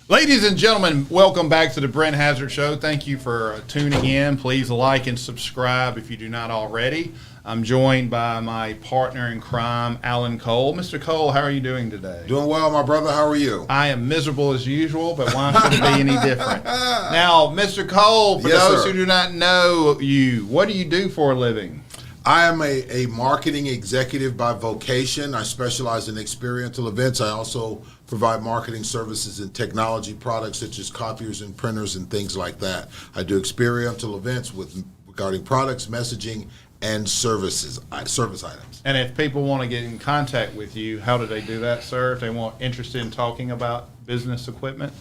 Ladies and gentlemen, welcome back to the Brent Hazzard Show. Thank you for tuning in. Please like and subscribe if you do not already. I'm joined by my partner in crime, Alan Cole. Mr. Cole, how are you doing today? Doing well, my brother. How are you? I am miserable as usual, but why should it be any different? Now, Mr. Cole, for those who do not know you, what do you do for a living? I am a marketing executive by vocation. I specialize in experiential events. I also provide marketing services and technology products such as copiers and printers and things like that. I do experiential events regarding products, messaging, and service items. And if people want to get in contact with you, how do they do that, sir? If they want interested in talking about business equipment?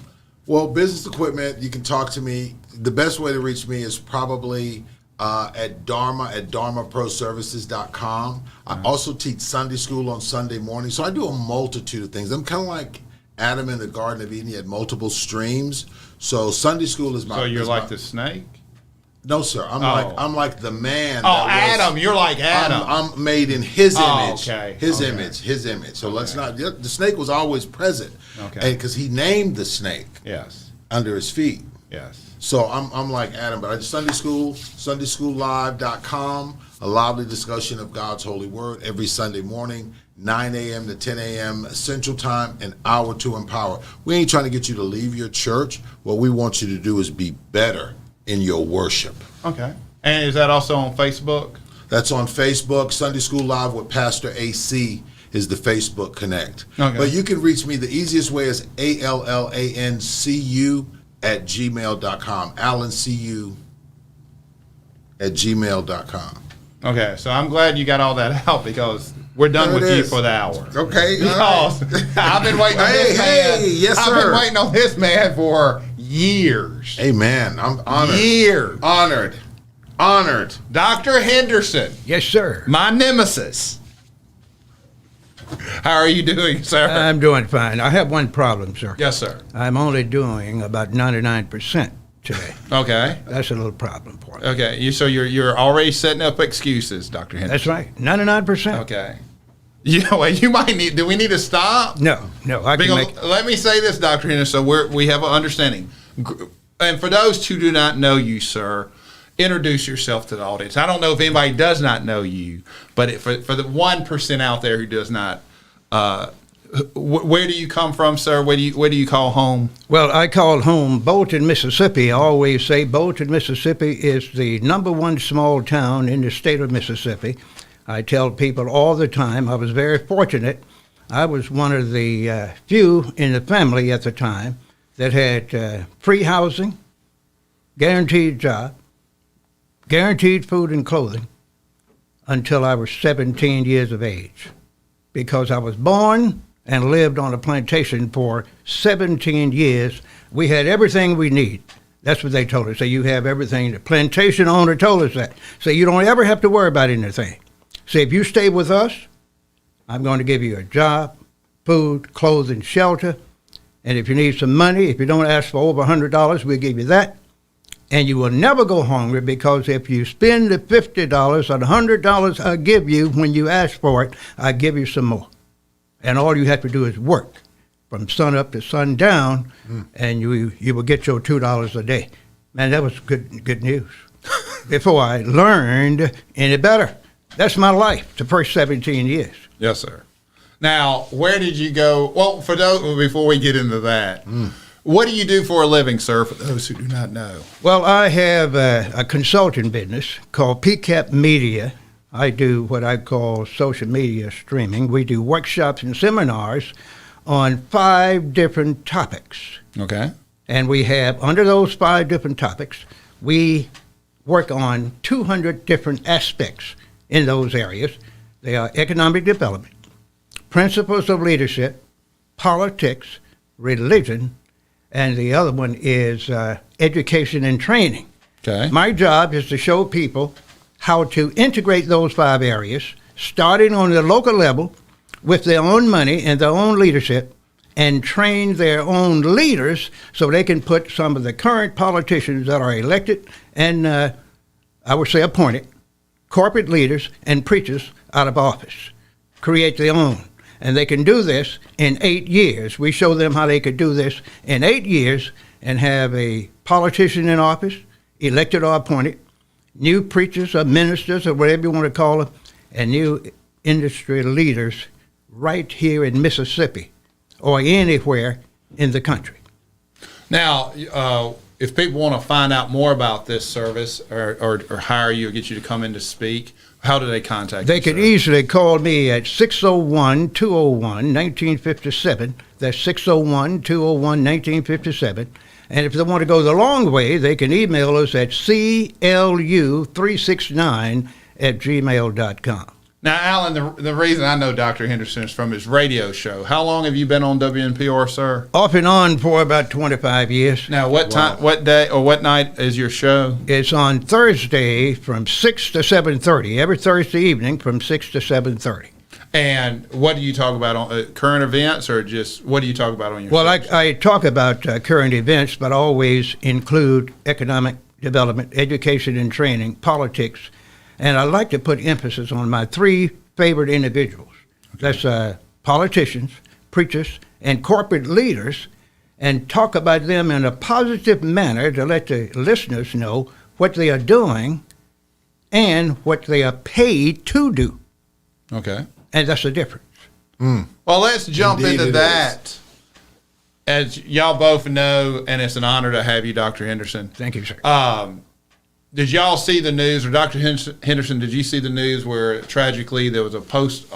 Well, business equipment, you can talk to me. The best way to reach me is probably at dharmaproservices.com. I also teach Sunday school on Sunday morning, so I do a multitude of things. I'm kind of like Adam in the Garden of Eden. He had multiple streams. So Sunday school is my. So you're like the snake? No, sir. I'm like the man. Oh, Adam! You're like Adam. I'm made in His image. Okay. His image. So let's not. The snake was always present. Okay. Because He named the snake. Yes. Under His feet. Yes. So I'm like Adam, but I do Sunday school, SundaySchoolLive.com, a lively discussion of God's holy word every Sunday morning, 9 a.m. to 10 a.m. Central Time, an hour to empower. We ain't trying to get you to leave your church. What we want you to do is be better in your worship. Okay. And is that also on Facebook? That's on Facebook. Sunday School Live with Pastor AC is the Facebook Connect. Okay. But you can reach me. The easiest way is ALLANCU@gmail.com. AlanCU@gmail.com. Okay, so I'm glad you got all that out because we're done with you for the hour. Okay. Because I've been waiting on this man. Yes, sir. I've been waiting on this man for years. Amen. I'm honored. Years. Honored. Dr. Henderson. Yes, sir. My nemesis. How are you doing, sir? I'm doing fine. I have one problem, sir. Yes, sir. I'm only doing about 99% today. Okay. That's a little problem for me. Okay. So you're already setting up excuses, Dr. Henderson. That's right. 99%. Okay. You might need. Do we need to stop? No. I can make. Let me say this, Dr. Henderson. So we have an understanding, and for those who do not know you, sir, introduce yourself to the audience. I don't know if anybody does not know you, but for the 1% out there who does not, where do you come from, sir? Where do you call home? Well, I call home Bolton, Mississippi. I always say Bolton, Mississippi is the #1 small town in the state of Mississippi. I tell people all the time I was very fortunate. I was one of the few in the family at the time that had free housing, guaranteed job, guaranteed food and clothing until I was 17 years of age, because I was born and lived on a plantation for 17 years. We had everything we need. That's what they told us. So you have everything. The plantation owner told us that. So you don't ever have to worry about anything. So if you stay with us, I'm going to give you a job, food, clothing, shelter. And if you need some money, if you don't ask for over $100, we'll give you that. And you will never go hungry, because if you spend the $50 or the $100 I give you when you ask for it, I give you some more. And all you have to do is work from sun up to sundown, and you will get your $2 a day. Man, that was good news. before I learned any better. That's my life, the first 17 years. Yes, sir. Now, where did you go? Well, for those, before we get into that, what do you do for a living, sir, for those who do not know? Well, I have a consulting business called PCAP Media. I do what I call social media streaming. We do workshops and seminars on 5 different topics. Okay. And we have, under those 5 different topics, we work on 200 different aspects in those areas. They are economic development, principles of leadership, politics, religion, and the other one is education and training. Okay. My job is to show people how to integrate those 5 areas, starting on the local level with their own money and their own leadership, and train their own leaders so they can put some of the current politicians that are elected and, I would say, appointed, corporate leaders and preachers out of office, create their own. And they can do this in 8 years. We show them how they could do this in 8 years and have a politician in office, elected or appointed, new preachers or ministers or whatever you want to call them, and new industry leaders right here in Mississippi or anywhere in the country. Now, if people want to find out more about this service or hire you or get you to come in to speak, how do they contact you? They could easily call me at 601-201-1957. That's 601-201-1957. And if they want to go the long way, they can email us at clu369@gmail.com. Now, Alan, the reason I know Dr. Henderson is from his radio show. How long have you been on WNPR, sir? Off and on for about 25 years. Now, what time, what day, or what night is your show? It's on Thursday from 6 to 7:30, every Thursday evening from 6 to 7:30. And what do you talk about on current events, or just what do you talk about on your Well, show? I talk about current events, but I always include economic development, education and training, politics, and I like to put emphasis on my 3 favorite individuals. That's politicians, preachers, and corporate leaders, and talk about them in a positive manner to let the listeners know what they are doing and what they are paid to do. Okay. And that's the difference. Well, let's jump Indeed into it that. As y'all both know, and it's an honor to have you, Dr. Henderson. Thank you, sir. Did y'all see the news, or Dr. Henderson, did you see the news where tragically there was a post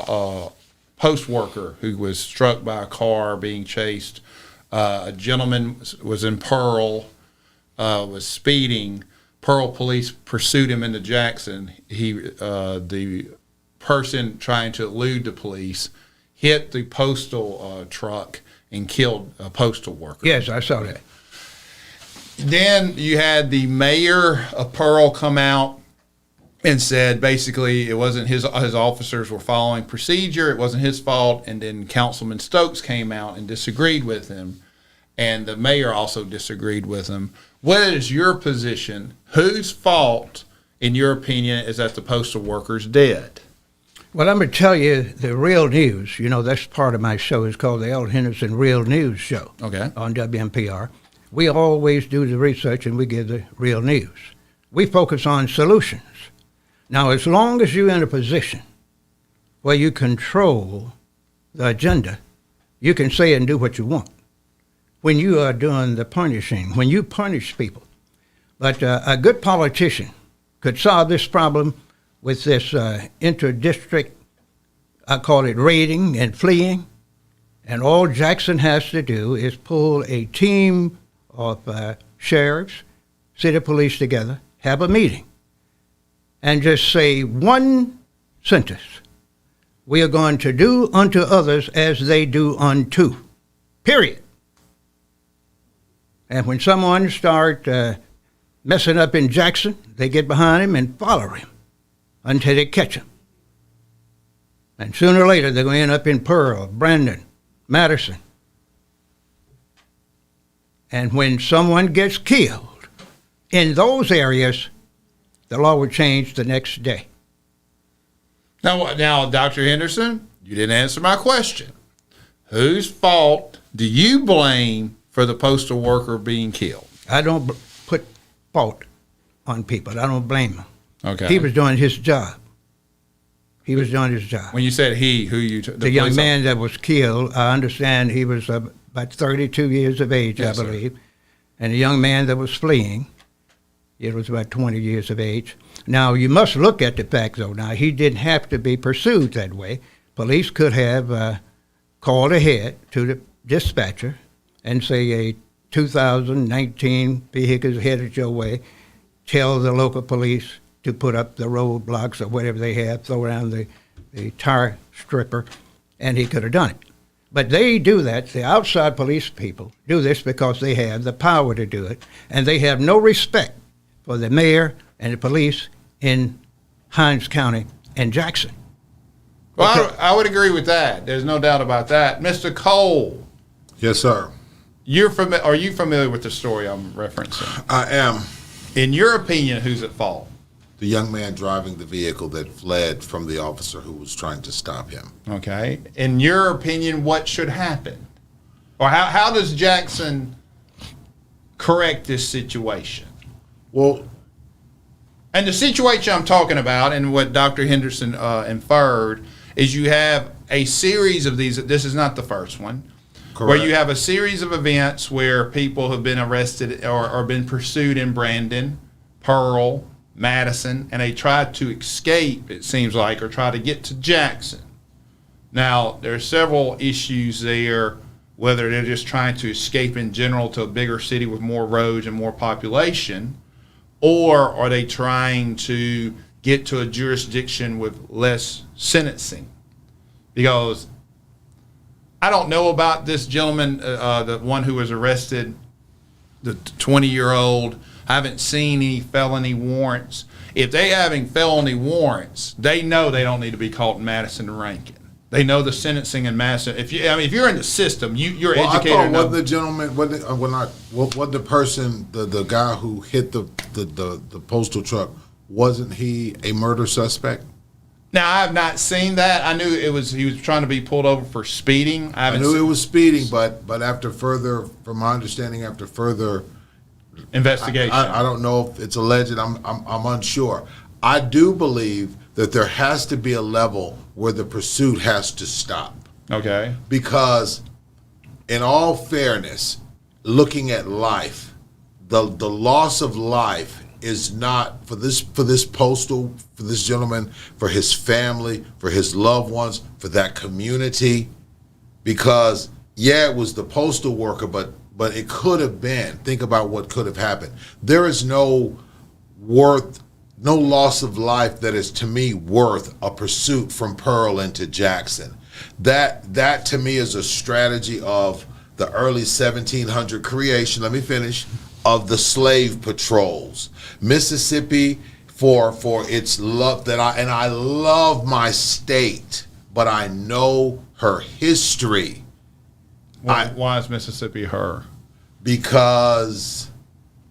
worker who was struck by a car being chased? A gentleman was in Pearl, was speeding. Pearl police pursued him into Jackson. The person trying to elude the police hit the postal truck and killed a postal worker. Yes, I saw that. Then you had the mayor of Pearl come out and said basically it wasn't his officers were following procedure, it wasn't his fault, and then Councilman Stokes came out and disagreed with him, and the mayor also disagreed with him. What is your position? Whose fault, in your opinion, is that the postal worker's dead? Well, I'm going to tell you the real news. You know, that's part of my show. It's called the L. Henderson Real News Show. Okay. On WNPR. We always do the research and we give the real news. We focus on solutions. Now, as long as you're in a position where you control the agenda, you can say and do what you want. When you are doing the punishing, when you punish people. But a good politician could solve this problem with this inter-district, I call it raiding and fleeing. And all Jackson has to do is pull a team of sheriffs, city police together, have a meeting, and just say one sentence. We are going to do unto others as they do unto, period. And when someone start messing up in Jackson, they get behind him and follow him until they catch him. And sooner or later, they're going to end up in Pearl, Brandon, Madison. And when someone gets killed in those areas, the law will change the next day. Now, Dr. Henderson, you didn't answer my question. Whose fault do you blame for the postal worker being killed? I don't put fault on people. I don't blame him. Okay. He was doing his job. He was doing his job. When you said he, who you? The young man that was killed, I understand he was about 32 years of age, Yes, I believe. And the young man that was fleeing, it was about 20 years of age. Now, you must look at the fact, though. Now, he didn't have to be pursued that way. Police could have called ahead to the dispatcher and say a 2019 vehicle is headed your way. Tell the local police to put up the roadblocks or whatever they have, throw around the tire stripper, and he could have done it. But they do that. The outside police people do this because they have the power to do it, and they have no respect for the mayor and the police in Hinds County and Jackson. Well, I would agree with that. There's no doubt about that. Mr. Cole, Yes, sir. are you familiar with the story I'm referencing? I am. In your opinion, who's at fault? The young man driving the vehicle that fled from the officer who was trying to stop him. Okay. In your opinion, what should happen? Or how does Jackson correct this situation? Well, And the situation I'm talking about, and what Dr. Henderson inferred, is you have a series of these. This is not the first one. correct. Where you have a series of events where people have been arrested or been pursued in Brandon, Pearl, Madison, and they try to escape, it seems like, or try to get to Jackson. Now, there are several issues there, whether they're just trying to escape in general to a bigger city with more roads and more population, or are they trying to get to a jurisdiction with less sentencing? Because I don't know about this gentleman, the one who was arrested, the 20-year-old. I haven't seen any felony warrants. If they having felony warrants, they know they don't need to be caught in Madison and Rankin. They know the sentencing in Madison. If you're in the system, you're educated. I thought enough. what the gentleman, what the person, the guy who hit the postal truck, wasn't he a murder suspect? Now, I have not seen that. I knew he was trying to be pulled over for speeding. I knew it was speeding, but after further, from my understanding, after further investigation. I don't know if it's alleged. I'm unsure. I do believe that there has to be a level where the pursuit has to stop. Okay. Because, in all fairness, looking at life, the loss of life is not for this gentleman, for his family, for his loved ones, for that community. Because it was the postal worker, but it could have been. Think about what could have happened. There is no loss of life that is, to me, worth a pursuit from Pearl into Jackson. That to me is a strategy of the early 1700 creation. Let me finish. Of the slave patrols, Mississippi, for its love I love my state, but I know her history. Why is Mississippi her? Because,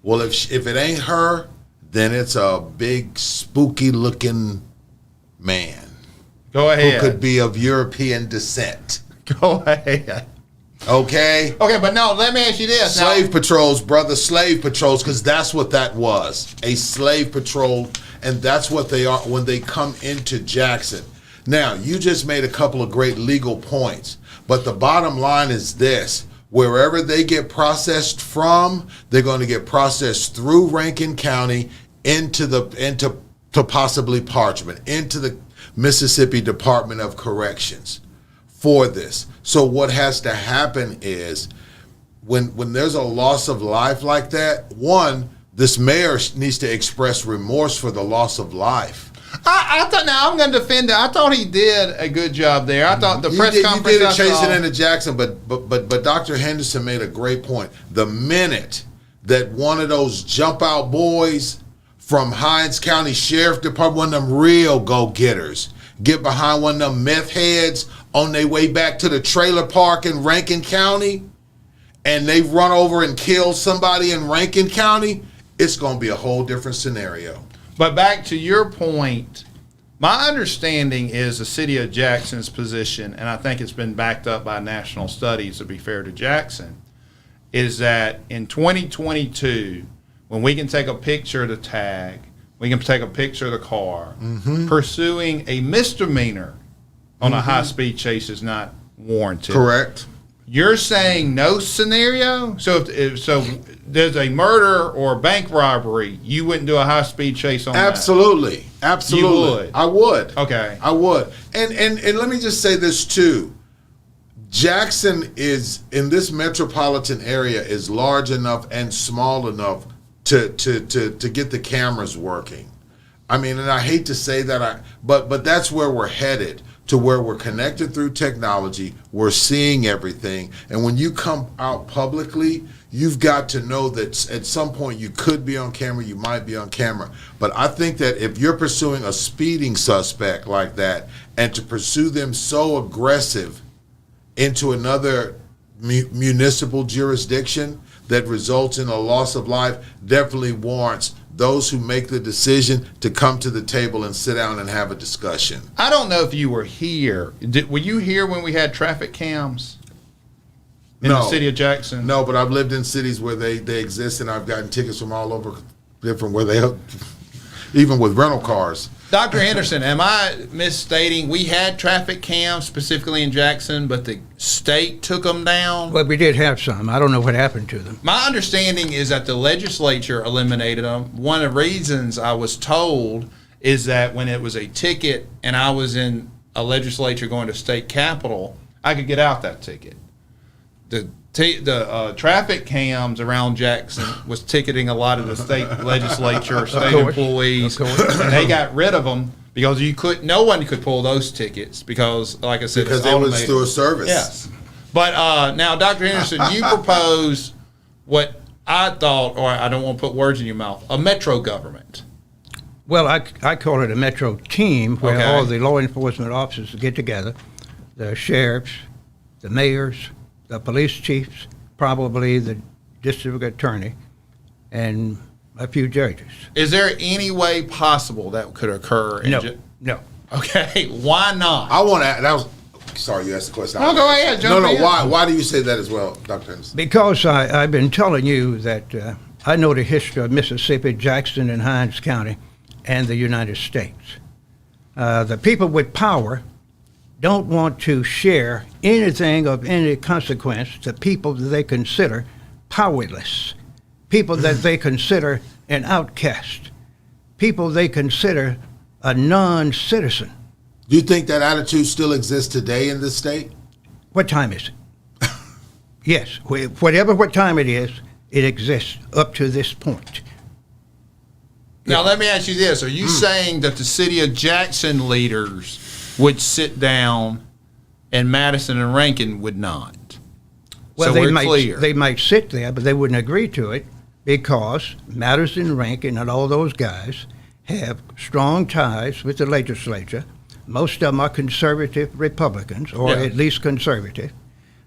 well, if it ain't her, then it's a big spooky looking man. Go ahead. Who could be of European descent. Go ahead. Okay? Okay, but no, let me ask you this. Slave patrols, brother, slave patrols, because that's what that was. A slave patrol, and that's what they are when they come into Jackson. Now, you just made a couple of great legal points, but the bottom line is this. Wherever they get processed from, they're going to get processed through Rankin County into possibly Parchment, into the Mississippi Department of Corrections for this. So what has to happen is when there's a loss of life like that, one, this mayor needs to express remorse for the loss of life. I thought. Now I'm going to defend it. I thought he did a good job there. I thought the press conference. You did it chasing into Jackson, but Dr. Henderson made a great point. The minute that one of those jump out boys from Hinds County Sheriff Department, one of them real go-getters, get behind one of them meth heads on their way back to the trailer park in Rankin County, and they run over and kill somebody in Rankin County, it's going to be a whole different scenario. But back to your point, my understanding is the city of Jackson's position, and I think it's been backed up by national studies, to be fair to Jackson, is that in 2022, when we can take a picture of the tag, we can take a picture of the car, pursuing a misdemeanor on a high-speed chase is not warranted. Correct. You're saying no scenario? So if there's a murder or a bank robbery, you wouldn't do a high-speed chase on Absolutely. Absolutely. You would? I would. Okay. I would. And let me just say this too. Jackson is, in this metropolitan area, is large enough and small enough to get the cameras working. I mean, and I hate to say that, but that's where we're headed, to where we're connected through technology, we're seeing everything, and when you come out publicly, you've got to know that at some point you could be on camera, you might be on camera. But I think that if you're pursuing a speeding suspect like that, and to pursue them so aggressive into another municipal jurisdiction that results in a loss of life, definitely warrants those who make the decision to come to the table and sit down and have a discussion. I don't know if you were here. Were you here when we had traffic cams in the city of Jackson? No, but I've lived in cities where they exist, and I've gotten tickets from all over different, where they, even with rental cars. Dr. Henderson, am I misstating? We had traffic cams specifically in Jackson, but the state took them down? Well, we did have some. I don't know what happened to them. My understanding is that the legislature eliminated them. One of the reasons I was told is that when it was a ticket and I was in a legislature going to state capitol, I could get out that ticket. The traffic cams around Jackson was ticketing a lot of the state legislature, state employees, and they got rid of them because no one could pull those tickets because, like I said, because it was through a service. Yes, but now, Dr. Henderson, you propose what I thought, or I don't want to put words in your mouth, a metro government. Well, I call it a metro team where Okay. all the law enforcement officers get together, the sheriffs, the mayors, the police chiefs, probably the district attorney, and a few judges. Is there any way possible that could occur? No. Okay, why not? I want to. Sorry, you asked the question. No, go ahead, jump in. Why do you say that as well, Dr. Henderson? Because I've been telling you that I know the history of Mississippi, Jackson, and Hinds County, and the United States. The people with power don't want to share anything of any consequence to people that they consider powerless, people that they consider an outcast, people they consider a non-citizen. Do you think that attitude still exists today in this state? What time is it? Yes, what time it is, it exists up to this point. Now, let me ask you this. Are you saying that the city of Jackson leaders would sit down and Madison and Rankin would not? Well, so they might sit there, but they wouldn't agree to it because Madison, Rankin, and all those guys have strong ties with the legislature. Most of them are conservative Republicans, or at least conservative.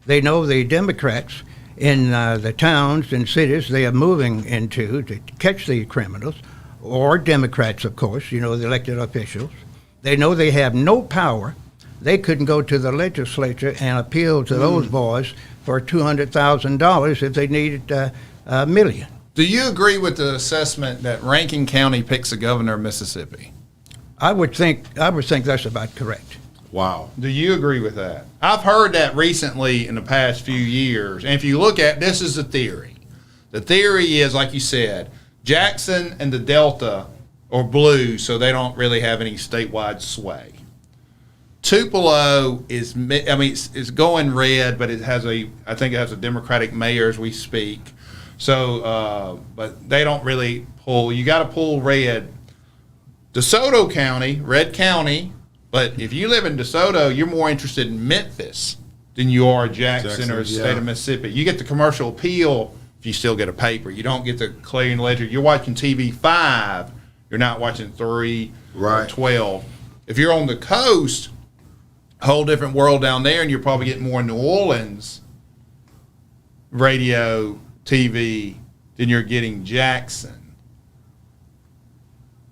They know the Democrats in the towns and cities they are moving into to catch the criminals, or Democrats, of course, the elected officials. They know they have no power. They couldn't go to the legislature and appeal to those boys for $200,000 if they needed $1 million. Do you agree with the assessment that Rankin County picks a governor of Mississippi? I would think that's about correct. Wow. Do you agree with that? I've heard that recently in the past few years. And if you look at, this is the theory. The theory is, like you said, Jackson and the Delta are blue, so they don't really have any statewide sway. Tupelo is, it's going red, but I think it has a Democratic mayor as we speak. So, but they don't really pull. You got to pull red. DeSoto County, red county, but if you live in DeSoto, you're more interested in Memphis than you are Jackson or the state of Mississippi. You get the commercial appeal if you still get a paper. You don't get the Clarion Ledger. You're watching TV 5. You're not watching 3 or 12. If you're on the coast, a whole different world down there, and you're probably getting more New Orleans radio, TV than you're getting Jackson.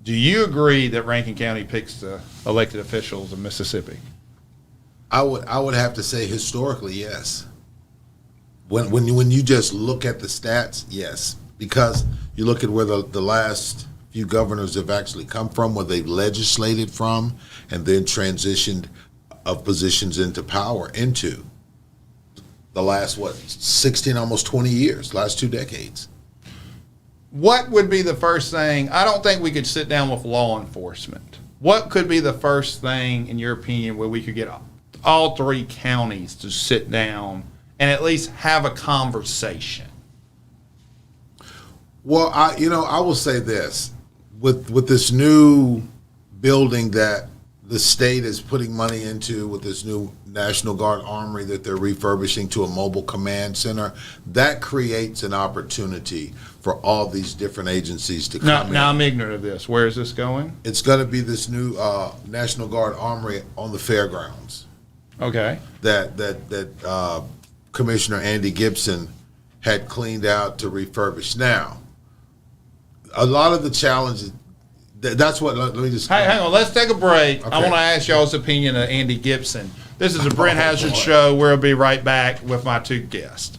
Do you agree that Rankin County picks the elected officials of Mississippi? I would have to say historically, yes. When you just look at the stats, yes, because You look at where the last few governors have actually come from, where they've legislated from, and then transitioned of positions into power into the last, 16, almost 20 years, last 2 decades. What would be the first thing? I don't think we could sit down with law enforcement. What could be the first thing, in your opinion, where we could get all 3 counties to sit down and at least have a conversation? Well, I will say this. With this new building that the state is putting money into, with this new National Guard Armory that they're refurbishing to a mobile command center, that creates an opportunity for all these different agencies to come in. Now I'm ignorant of this. Where is this going? It's going to be this new National Guard Armory on the fairgrounds. Okay. That Commissioner Andy Gibson had cleaned out to refurbish. Now, a lot of the challenges, that's what, let me just... Hey, hang on. Let's take a break. Okay. I want to ask y'all's opinion of Andy Gibson. This is a Brent Hazzard show. We'll be right back with my 2 guests.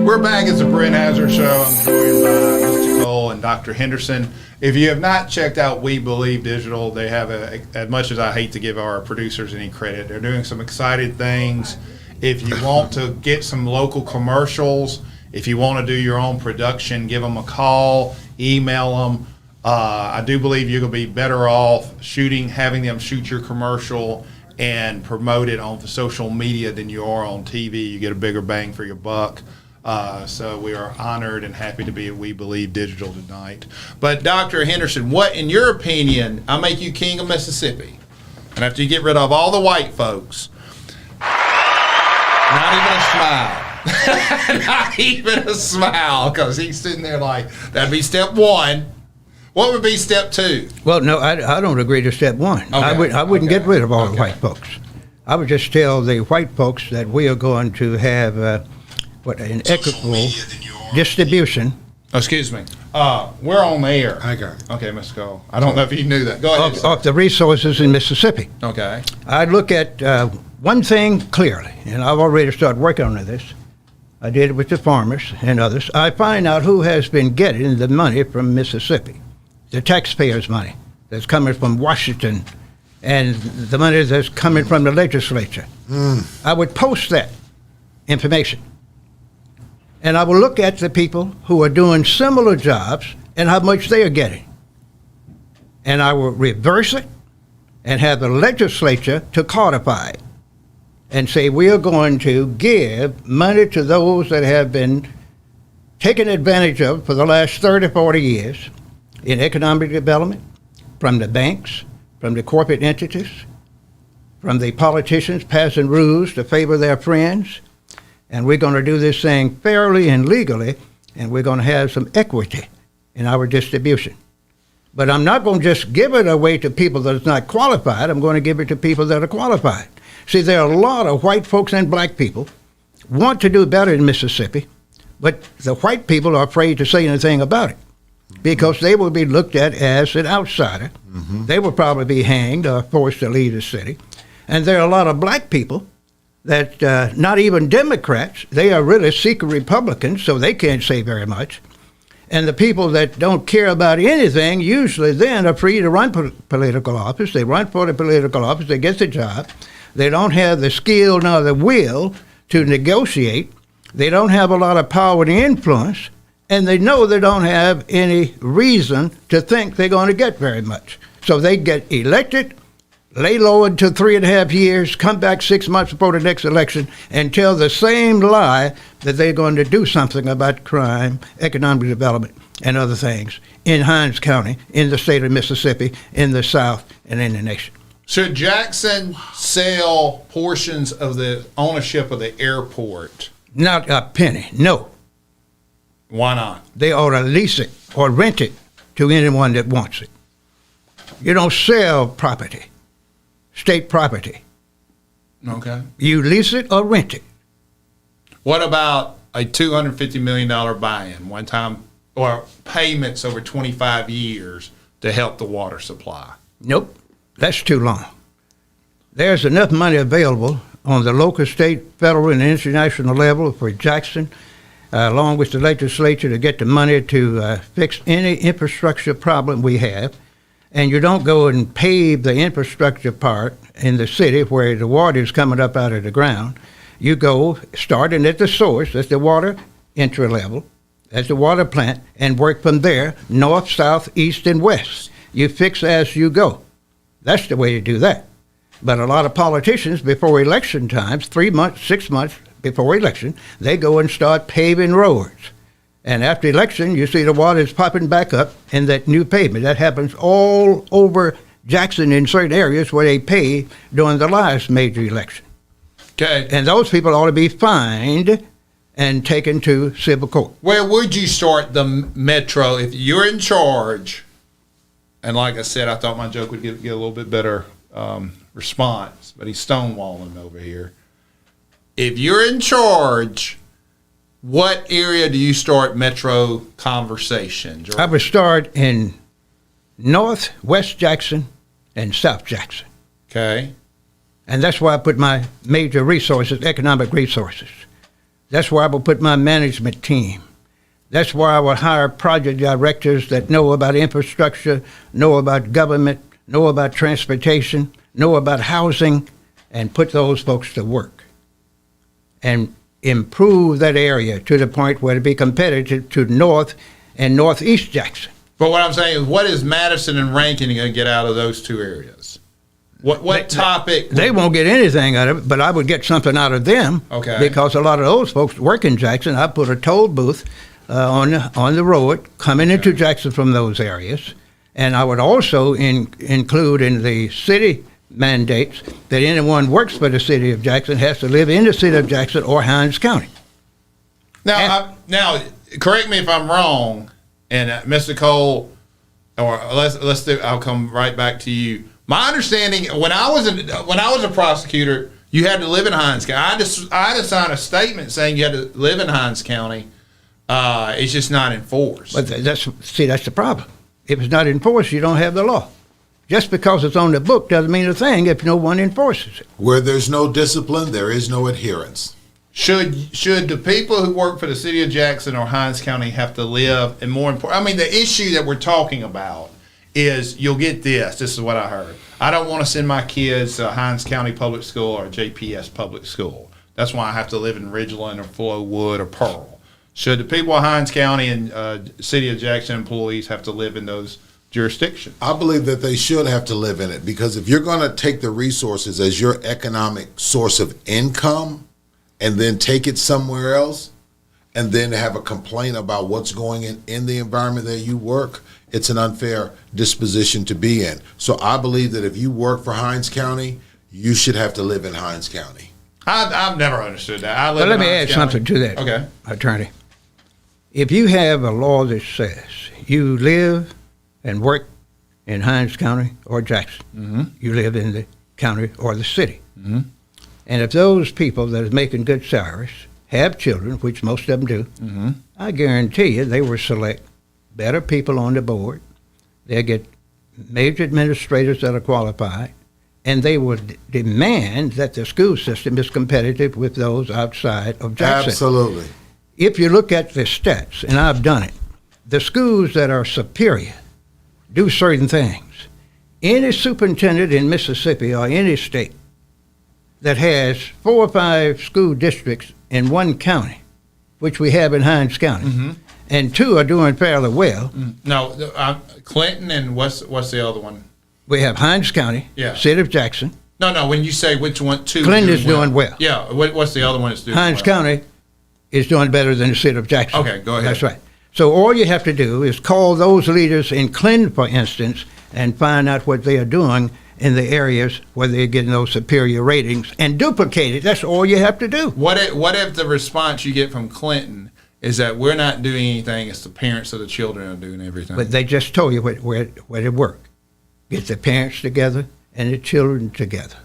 We're back. It's the Brent Hazzard Show. I'm joined by Mr. Cole and Dr. Henderson. If you have not checked out We Believe Digital, they have, as much as I hate to give our producers any credit, they're doing some exciting things. If you want to get some local commercials, if you want to do your own production, give them a call, email them. I do believe you're going to be better off having them shoot your commercial and promote it on social media than you are on TV. You get a bigger bang for your buck. So we are honored and happy to be at We Believe Digital tonight. But Dr. Henderson, what, in your opinion, I make you king of Mississippi, and after you get rid of all the white folks, not even a smile, not even a smile, because he's sitting there like, that'd be step 1. What would be step 2? Well, no, I don't agree to step 1. Okay. I wouldn't get rid of all the white folks. I would just tell the white folks that we are going to have an equitable distribution. Oh, excuse me. We're on the air. I got it. Okay, Mr. Cole. I don't know if you knew that. Go ahead. Of the resources in Mississippi. Okay. I look at one thing clearly, and I've already started working on this. I did it with the farmers and others. I find out who has been getting the money from Mississippi, the taxpayers' money that's coming from Washington, and the money that's coming from the legislature. I would post that information. And I will look at the people who are doing similar jobs and how much they are getting. And I will reverse it and have the legislature to codify it and say we are going to give money to those that have been taken advantage of for the last 30, 40 years in economic development, from the banks, from the corporate entities, from the politicians passing rules to favor their friends. And we're going to do this thing fairly and legally, and we're going to have some equity in our distribution. But I'm not going to just give it away to people that are not qualified. I'm going to give it to people that are qualified. See, there are a lot of white folks and black people want to do better in Mississippi, but the white people are afraid to say anything about it because they will be looked at as an outsider. They will probably be hanged or forced to leave the city. And there are a lot of black people that not even Democrats, they are really secret Republicans, so they can't say very much. And the people that don't care about anything usually then are free to run for political office. They run for the political office, they get the job, They don't have the skill nor the will to negotiate. They don't have a lot of power and influence, and they know they don't have any reason to think they're going to get very much. So they get elected, lay low until 3.5 years, come back 6 months before the next election, and tell the same lie that they're going to do something about crime, economic development, and other things in Hinds County, in the state of Mississippi, in the South, and in the nation. Should Jackson sell portions of the ownership of the airport? Not a penny, no. Why not? They ought to lease it or rent it to anyone that wants it. You don't sell property, state property. Okay. You lease it or rent it. What about a $250 million buy-in one time, or payments over 25 years to help the water supply? Nope, that's too long. There's enough money available on the local, state, federal, and international level for Jackson, along with the legislature, to get the money to fix any infrastructure problem we have. And you don't go and pave the infrastructure part in the city where the water is coming up out of the ground. You go starting at the source, that's the water entry level, that's the water plant, and work from there, north, south, east, and west. You fix as you go. That's the way to do that. But a lot of politicians, before election times, 3 months, 6 months before election, they go and start paving roads. And after election, you see the water is popping back up in that new pavement. That happens all over Jackson in certain areas where they paved during the last major election. Okay. And those people ought to be fined and taken to civil court. Where would you start the metro if you're in charge? And like I said, I thought my joke would get a little bit better response, but he's stonewalling over here. If you're in charge, what area do you start metro conversations? I would start in North, West Jackson, and South Jackson. Okay. And that's where I put my major resources, economic resources. That's where I will put my management team. That's where I will hire project directors that know about infrastructure, know about government, know about transportation, know about housing, and put those folks to work. And improve that area to the point where it be competitive to North and Northeast Jackson. But what I'm saying is, what is Madison and Rankin going to get out of those two areas? What topic? They won't get anything out of it, but I would get something out of them. Okay. Because a lot of those folks work in Jackson. I put a toll booth on the road coming into Jackson from those areas. And I would also include in the city mandates that anyone who works for the city of Jackson has to live in the city of Jackson or Hinds County. Now, correct me if I'm wrong, and Mr. Cole, or let's do. I'll come right back to you. My understanding, when I was a prosecutor, you had to live in Hinds County. I had to sign a statement saying you had to live in Hinds County. It's just not enforced. But that's the problem. If it's not enforced, you don't have the law. Just because it's on the book doesn't mean a thing if no one enforces it. Where there's no discipline, there is no adherence. Should the people who work for the city of Jackson or Hinds County have to live, and more important, I mean, the issue that we're talking about is, you'll get this. This is what I heard. I don't want to send my kids to Hinds County Public School or JPS Public School. That's why I have to live in Ridgeland or Flowood or Pearl. Should the people of Hinds County and city of Jackson employees have to live in those jurisdictions? I believe that they should have to live in it, because if you're going to take the resources as your economic source of income and then take it somewhere else and then have a complaint about what's going in the environment that you work, it's an unfair disposition to be in. So I believe that if you work for Hinds County, you should have to live in Hinds County. I've never understood that. But let me add something to that, okay, attorney. If you have a law that says you live and work in Hinds County or Jackson, you live in the county or the city. And if those people that are making good salaries have children, which most of them do, I guarantee you they will select better people on the board. They'll get major administrators that are qualified, and they will demand that the school system is competitive with those outside of Jackson. Absolutely. If you look at the stats, and I've done it, the schools that are superior do certain things. Any superintendent in Mississippi or any state that has 4 or 5 school districts in one county, which we have in Hinds County, and 2 are doing fairly well. No, Clinton and what's the other one? We have Hinds County, Yeah. City of Jackson. No, when you say which one, 2 Clinton is doing well. Yeah, what's the other one that's doing Hinds well? County is doing better than the City of Jackson. Okay, go ahead. That's right. So all you have to do is call those leaders in Clinton, for instance, and find out what they are doing in the areas where they're getting those superior ratings and duplicate it. That's all you have to do. What if the response you get from Clinton is that we're not doing anything, it's the parents of the children are doing everything? But they just told you where it worked. Get the parents together and the children together.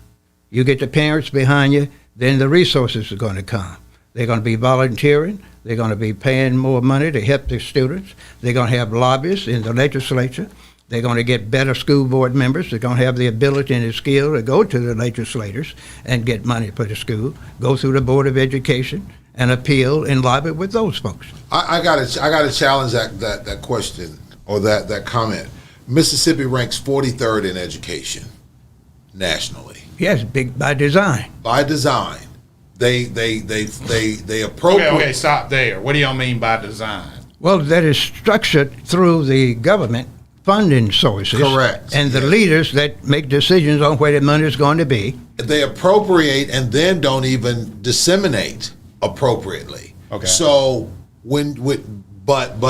You get the parents behind you, then the resources are going to come. They're going to be volunteering. They're going to be paying more money to help their students. They're going to have lobbyists in the legislature. They're going to get better school board members. They're going to have the ability and the skill to go to the legislators and get money for the school, go through the Board of Education, and appeal and lobby with those folks. I got to challenge that question or that comment. Mississippi ranks 43rd in education nationally. Yes, big by design. By design. They appropriate. Okay, stop there. What do y'all mean by design? Well, that is structured through the government funding sources. Correct. And the leaders that make decisions on where the money is going to be. They appropriate and then don't even disseminate appropriately. Okay. So but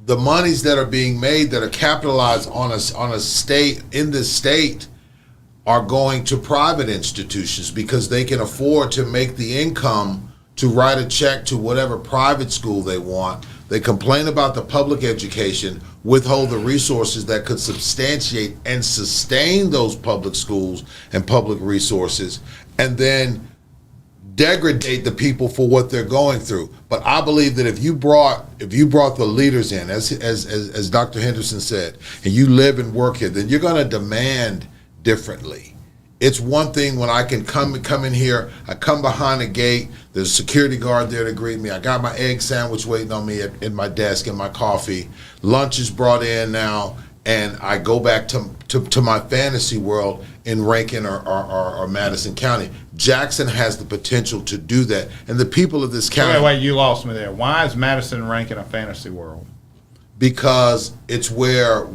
the monies that are being made that are capitalized on a state in this state are going to private institutions because they can afford to make the income to write a check to whatever private school they want. They complain about the public education, withhold the resources that could substantiate and sustain those public schools and public resources, and then degrade the people for what they're going through. But I believe that if you brought the leaders in, as Dr. Henderson said, and you live and work here, then you're going to demand differently. It's one thing when I can come in here, I come behind a gate, there's a security guard there to greet me, I got my egg sandwich waiting on me at my desk and my coffee, lunch is brought in now, and I go back to my fantasy world in Rankin or Madison County. Jackson has the potential to do that, and the people of this county. Wait, you lost me there. Why is Madison and Rankin a fantasy world? Because it's where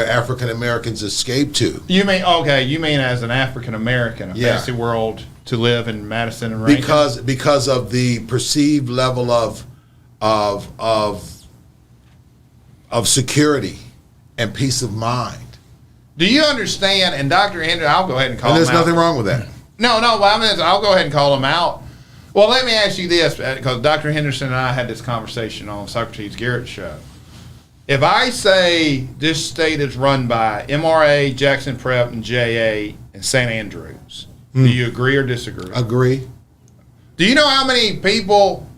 African Americans escape to. You mean as an African American, a fantasy world to live in Madison and Rankin? Because of the perceived level of security and peace of mind. Do you understand? And Dr. Henry, I'll go ahead and call him out. And there's nothing wrong with that. No, I'll go ahead and call him out. Well, let me ask you this, because Dr. Henderson and I had this conversation on Socrates Garrett's show. If I say this state is run by MRA, Jackson Prep, and JA, and St. Andrews, do you agree or disagree? Agree. Do you know how many people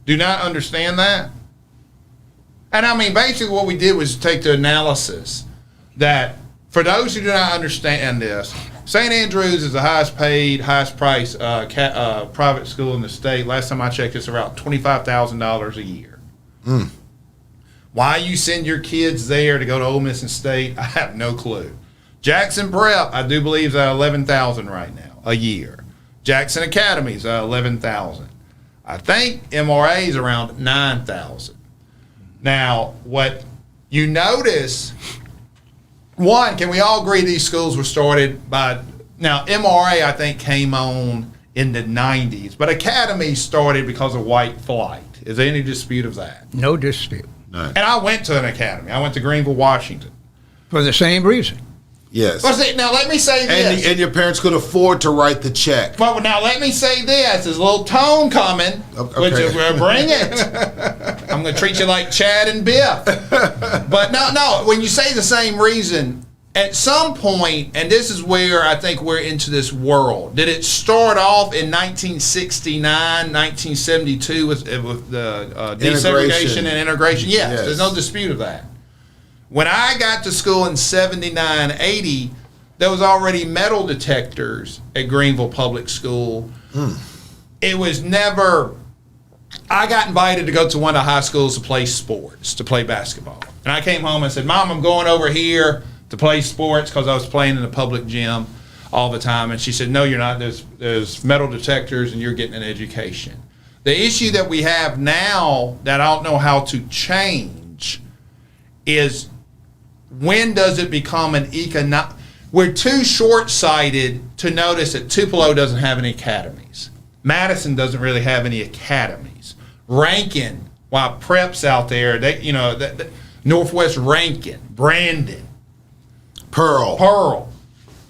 do not understand that? And I mean, basically what we did was take the analysis that for those who do not understand this, St. Andrews is the highest paid, highest priced private school in the state. Last time I checked, it's around $25,000 a year. Why you send your kids there to go to Ole Miss and State, I have no clue. Jackson Prep, I do believe, is at $11,000 right now a year. Jackson Academy is at $11,000. I think MRA is around $9,000. Now, what you notice, one, can we all agree these schools were started by, now MRA I think came on in the 90s, but Academy started because of white flight. Is there any dispute of that? No dispute. No. And I went to an academy. I went to Greenville, Washington. For the same reason. Yes. But see, now let me say this. And your parents could afford to write the check. But now let me say this. There's a little tone coming, which is bring it. I'm going to treat you like Chad and Biff. But no, when you say the same reason, at some point, and this is where I think we're into this world, did it start off in 1969, 1972 with the desegregation and integration? Yes, there's no dispute of that. When I got to school in 79, 80, there was already metal detectors at Greenville Public School. It was never, I got invited to go to one of the high schools to play sports, to play basketball. And I came home and said, Mom, I'm going over here to play sports because I was playing in the public gym. all the time. And she said, no, you're not. There's metal detectors and you're getting an education. The issue that we have now that I don't know how to change is, when does it become an economic? We're too short-sighted to notice that Tupelo doesn't have any academies. Madison doesn't really have any academies. Rankin, while Prep's out there, Northwest Rankin, Brandon, Pearl.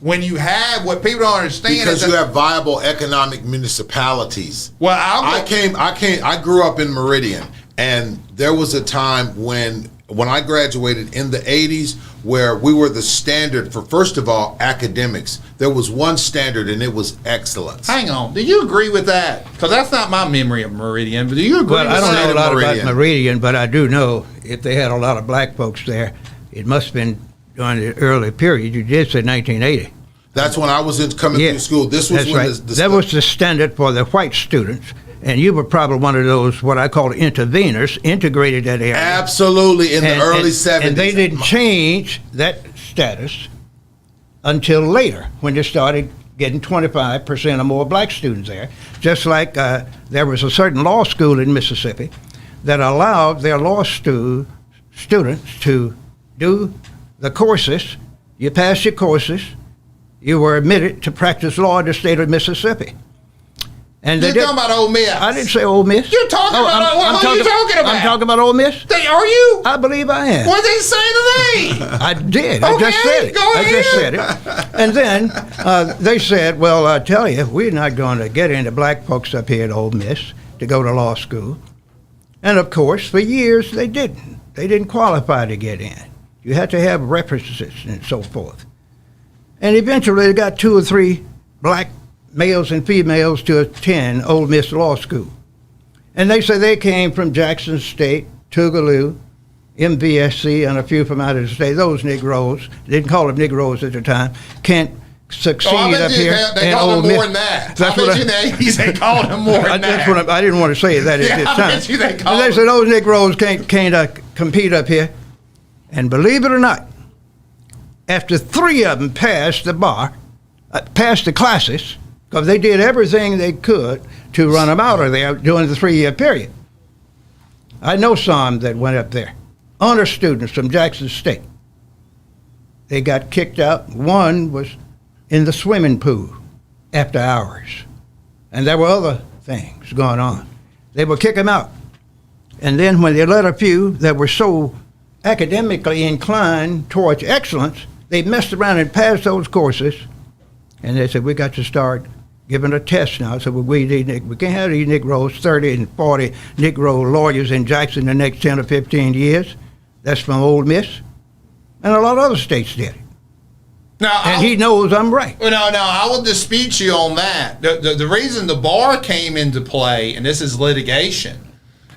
When you have, what people don't understand because is you have viable economic municipalities. Well, I grew up in Meridian, and there was a time when I graduated in the 80s where we were the standard for, first of all, academics. There was one standard, and it was excellence. Hang on. Do you agree with that? Because that's not my memory of Meridian. But do you agree with that? Well, I don't know a lot Meridian. about Meridian, but I do know if they had a lot of black folks there, it must have been during the early period. You did say 1980. That's when I was coming through school. This was that's when right. That was the standard for the white students. And you were probably one of those, what I call interveners, integrated that area. Absolutely, in the early 70s. And they didn't change that status until later, when they started getting 25% or more black students there. Just like there was a certain law school in Mississippi that allowed their law students to do the courses. You passed your courses, you were admitted to practice law in the state of Mississippi. And you're talking about Ole Miss. I didn't say Ole Miss. You're talking about what are you talking about? I'm talking about Ole Miss. Are you? I believe I am. What did they say today? I did. Okay, I just said it. go ahead. I just said it. And then they said, well, I tell you, we're not going to get any black folks up here at Ole Miss to go to law school. And, of course, for years they didn't. They didn't qualify to get in. You had to have references and so forth. And eventually they got 2 or 3 black males and females to attend Ole Miss Law School. And they say they came from Jackson State, Tougaloo, MVSC, and a few from out of the state. Those Negroes, they didn't call them Negroes at the time, can't succeed up here. They called them more than that. I bet you in the 80s they called them more than that. I didn't want to say that at this time. I bet you they called them. They said those Negroes can't compete up here. And believe it or not, after 3 of them passed the bar, passed the classes, because they did everything they could to run them out of there during the 3-year period. I know some that went up there, honor students from Jackson State. They got kicked out. One was in the swimming pool after hours. And there were other things going on. They would kick them out. And then when they let a few that were so academically inclined towards excellence, they messed around and passed those courses. And they said, we got to start giving a test now. So we can't have these Negroes, 30 and 40 Negro lawyers in Jackson the next 10 or 15 years. That's from Ole Miss. And a lot of other states did it. Now, and he knows I'm right. No, I will dispute you on that. The reason the bar came into play, and this is litigation,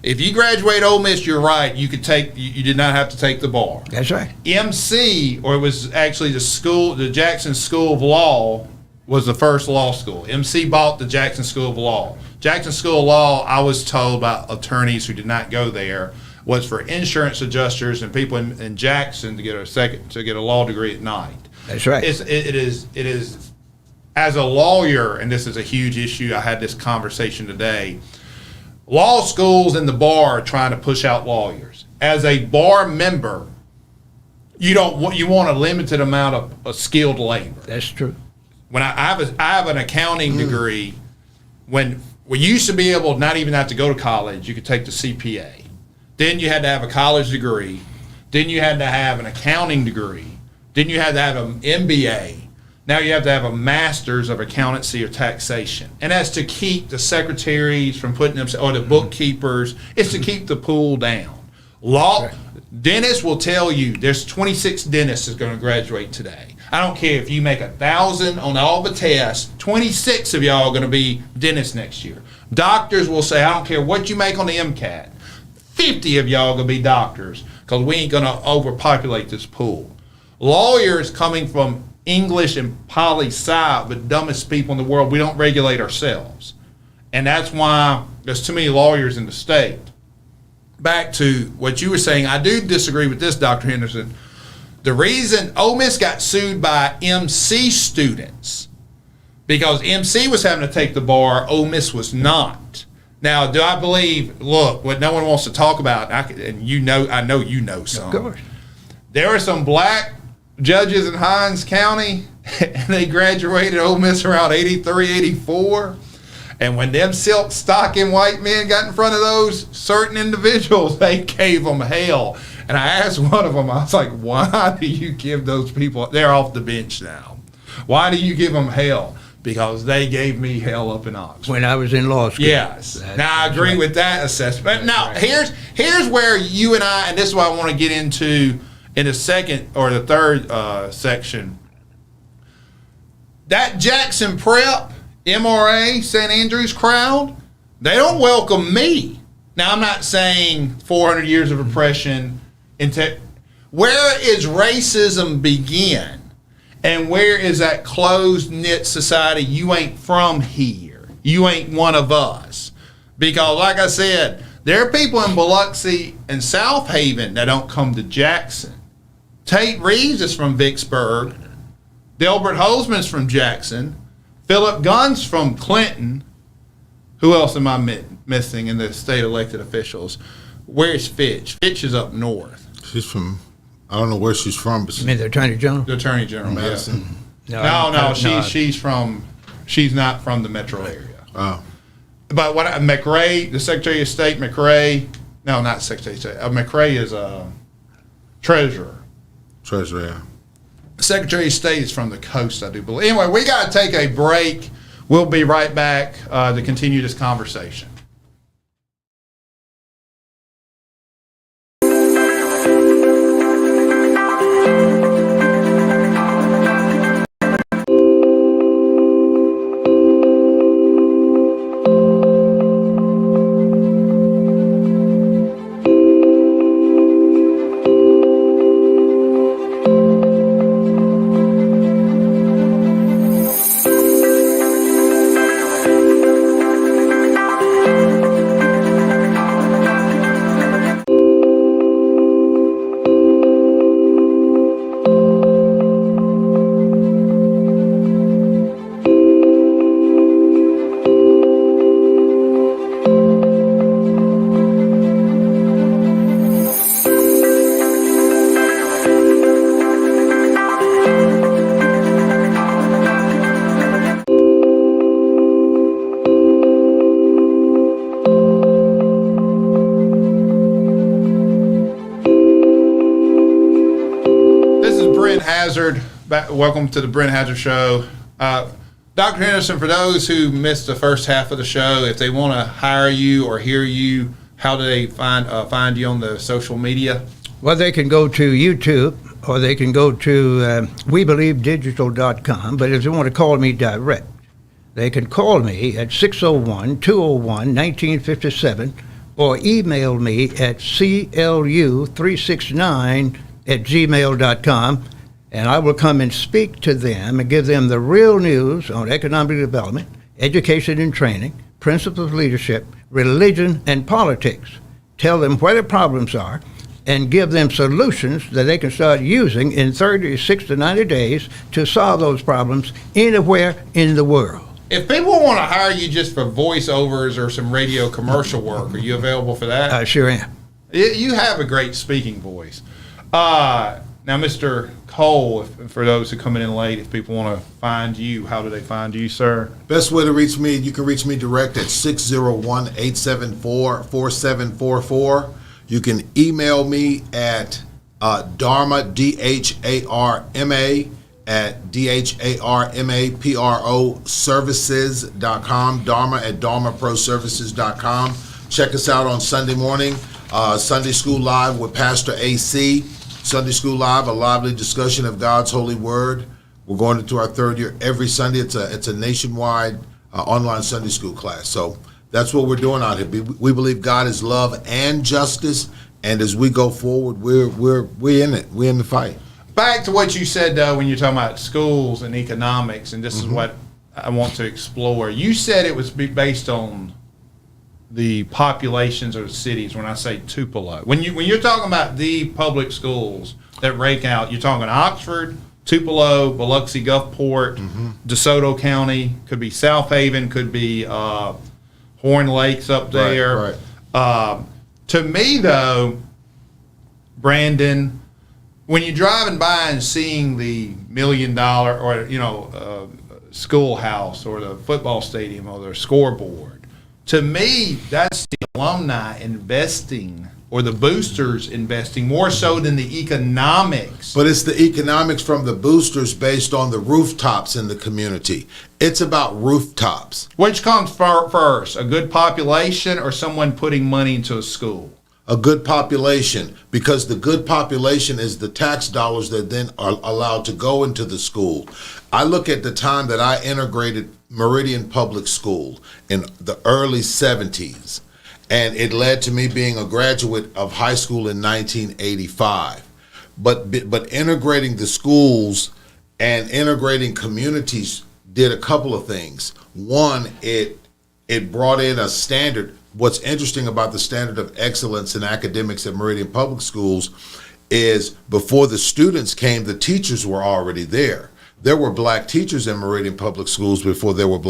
if you graduate Ole Miss, you're right. You did not have to take the bar. That's right. MC, or it was actually the Jackson School of Law, was the first law school. MC bought the Jackson School of Law. Jackson School of Law, I was told by attorneys who did not go there, was for insurance adjusters and people in Jackson to get a law degree at night. That's right. It is as a lawyer, and this is a huge issue. I had this conversation today. Law schools and the bar are trying to push out lawyers. As a bar member, you want a limited amount of skilled labor. That's true. When I have an accounting degree, when we used to be able not even have to go to college, you could take the CPA. Then you had to have a college degree. Then you had to have an accounting degree. Then you had to have an MBA. Now you have to have a master's of accountancy or taxation. And that's to keep the secretaries from putting them, or the bookkeepers. It's to keep the pool down. Dentists will tell you there's 26 dentists that's going to graduate today. I don't care if you make 1,000 on all the tests, 26 of y'all are going to be dentists next year. Doctors will say, I don't care what you make on the MCAT, 50 of y'all are going to be doctors because we ain't going to overpopulate this pool. Lawyers coming from English and poli-sci, the dumbest people in the world, we don't regulate ourselves. And that's why there's too many lawyers in the state. Back to what you were saying, I do disagree with this, Dr. Henderson. The reason Ole Miss got sued by MC students because MC was having to take the bar, Ole Miss was not. Now, do I believe? Look, what no one wants to talk about, and I know you know some. Of course. There were some black judges in Hinds County, and they graduated Ole Miss around 83, 84. And when them silk stocking white men got in front of those certain individuals, they gave them hell. And I asked one of them, I was like, why do you give those people, they're off the bench now. Why do you give them hell? Because they gave me hell up in Oxford. When I was in law school. Yes. Now, I agree with that assessment. Now, here's where you and I, and this is what I want to get into in the second or the third section. That Jackson Prep, MRA, St. Andrews crowd, they don't welcome me. Now, I'm not saying 400 years of oppression. Where is racism begin? And where is that closed-knit society? You ain't from here. You ain't one of us. Because, like I said, there are people in Biloxi and South Haven that don't come to Jackson. Tate Reeves is from Vicksburg. Delbert Holzman's from Jackson. Philip Gunn's from Clinton. Who else am I missing in the state elected officials? Where's Fitch? Fitch is up north. She's from, I don't know where she's from, but You mean the Attorney General? The Attorney General, Madison. No, she's not from the metro area. Oh. But what McRae, the Secretary of State, McRae, no, not Secretary of State. McRae is treasurer. Treasurer, yeah. Secretary of State is from the coast, I do believe. Anyway, we got to take a break. We'll be right back to continue this conversation. Hazzard, welcome to the Brent Hazzard Show. Dr. Henderson, for those who missed the first half of the show, if they want to hire you or hear you, how do they find you on the social media? Well, they can go to YouTube or they can go to webelievedigital.com. But if they want to call me direct, they can call me at 601-201-1957 or email me at clu369@gmail.com. And I will come and speak to them and give them the real news on economic development, education and training, principles of leadership, religion, and politics. Tell them where the problems are and give them solutions that they can start using in 30, 60 to 90 days to solve those problems anywhere in the world. If people want to hire you just for voiceovers or some radio commercial work, are you available for that? I sure am. You have a great speaking voice. Now, Mr. Cole, for those who come in late, if people want to find you, how do they find you, sir? Best way to reach me, you can reach me direct at 601-874-4744. You can email me at Dharma, DHARMA, at DHARMAPRO services.com, Dharma at dharmaproservices.com. Check us out on Sunday morning, Sunday School Live with Pastor AC. Sunday School Live, a lively discussion of God's holy word. We're going into our third year every Sunday. It's a nationwide online Sunday school class. So that's what we're doing out here. We believe God is love and justice, and as we go forward, we're in it. We're in the fight. Back to what you said when you're talking about schools and economics, and this is what I want to explore. You said it was based on the populations of the cities. When I say Tupelo, when you're talking about the public schools that rake out, you're talking Oxford, Tupelo, Biloxi, Gulfport, DeSoto County, could be South Haven, could be Horn Lakes up there. Right. To me, though, Brandon, when you're driving by and seeing the $1 million or schoolhouse or the football stadium or the scoreboard, to me, that's the alumni investing or the boosters investing more so than the economics. But it's the economics from the boosters based on the rooftops in the community. It's about rooftops. Which comes first, a good population or someone putting money into a school? A good population, because the good population is the tax dollars that then are allowed to go into the school. I look at the time that I integrated Meridian Public School in the early 70s, and it led to me being a graduate of high school in 1985. But integrating the schools and integrating communities did a couple of things. One, it brought in a standard. What's interesting about the standard of excellence in academics at Meridian Public Schools is before the students came, the teachers were already there. There were black teachers in Meridian Public Schools before there were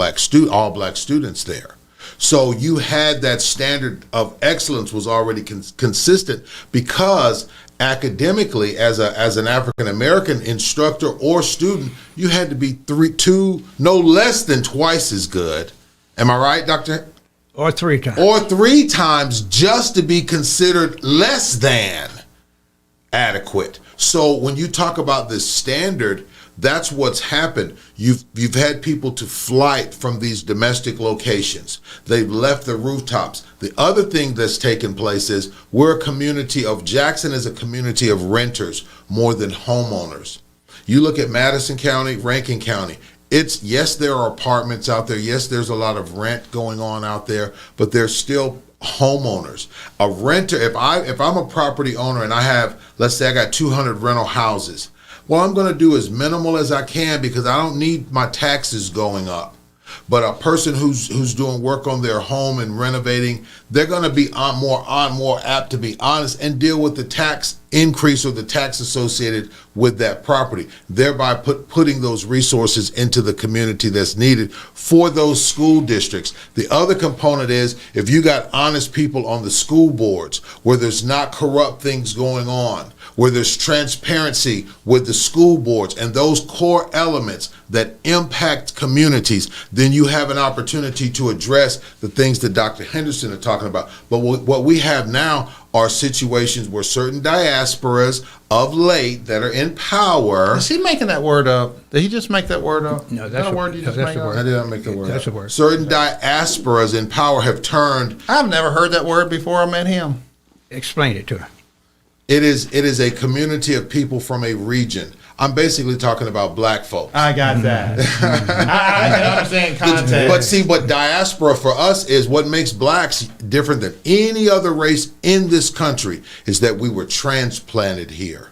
all black students there. So you had that standard of excellence was already consistent, because academically, as an African American instructor or student, you had to be no less than twice as good. Am I right, Dr.? Or 3 times. Or 3 times, just to be considered less than adequate. So when you talk about this standard, that's what's happened. You've had people to flight from these domestic locations. They've left the rooftops. The other thing that's taken place is Jackson is a community of renters more than homeowners. You look at Madison County, Rankin County. Yes, there are apartments out there. Yes, there's a lot of rent going on out there, but there's still homeowners. A renter, if I'm a property owner and let's say I got 200 rental houses, what I'm going to do as minimal as I can, because I don't need my taxes going up. But a person who's doing work on their home and renovating, they're going to be more apt to be honest and deal with the tax increase or the tax associated with that property, thereby putting those resources into the community that's needed for those school districts. The other component is if you got honest people on the school boards where there's not corrupt things going on, where there's transparency with the school boards and those core elements that impact communities, then you have an opportunity to address the things that Dr. Henderson is talking about. But what we have now are situations where certain diasporas of late that are in power. Is he making that word up? Did he just make that word up? No, that's a word you just made up? I didn't make the word That's up. a word. Certain diasporas in power have turned. I've never heard that word before I met him. Explain it to her. It is a community of people from a region. I'm basically talking about black folks. I got that. I can understand context. But diaspora for us is what makes blacks different than any other race in this country is that we were transplanted here.